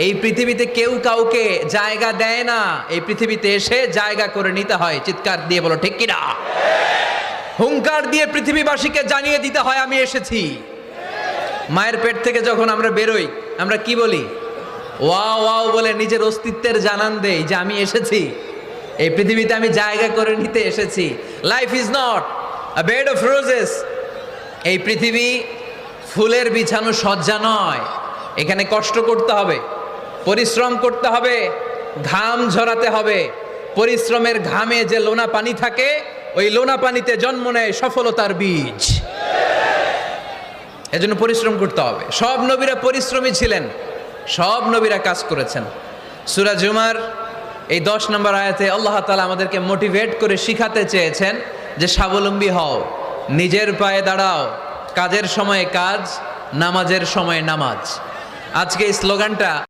এই পৃথিবীতে কেউ কাউকে জায়গা দেয় না, এই পৃথিবীতে এসে জায়গা করে নিতে হয়। চিৎকার দিয়ে বলো ঠিক কিনা? হুঙ্কার দিয়ে পৃথিবীবাসীকে জানিয়ে দিতে হয় আমি এসেছি। মায়ের পেট থেকে যখন আমরা বেরোই আমরা কি বলি? ওয়াও ওয়াও বলে নিজের অস্তিত্বের জানান দেই যে আমি এসেছি, এই পৃথিবীতে আমি জায়গা করে নিতে এসেছি। Life is not a bed of roses. এই পৃথিবী ফুলের বিছানো সজ্জা নয়। এখানে কষ্ট করতে হবে, পরিশ্রম করতে হবে, ঘাম ঝরাতে হবে। পরিশ্রমের ঘামে যে লোনা পানি থাকে, ওই লোনা পানিতে জন্ম নেয় সফলতার বীজ। এজন্য পরিশ্রম করতে হবে। সব নবীরা পরিশ্রমী ছিলেন, সব নবীরা কাজ করেছেন। সূরা জুমার এই 10 নম্বর আয়াতে আল্লাহ তাআলা আমাদেরকে মোটিভেট করে শিখাতে চেয়েছেন যে স্বাবলম্বী হও, নিজের পায়ে দাঁড়াও, কাজের সময়ে কাজ, নামাজের সময়ে নামাজ। আজকে এই স্লোগানটা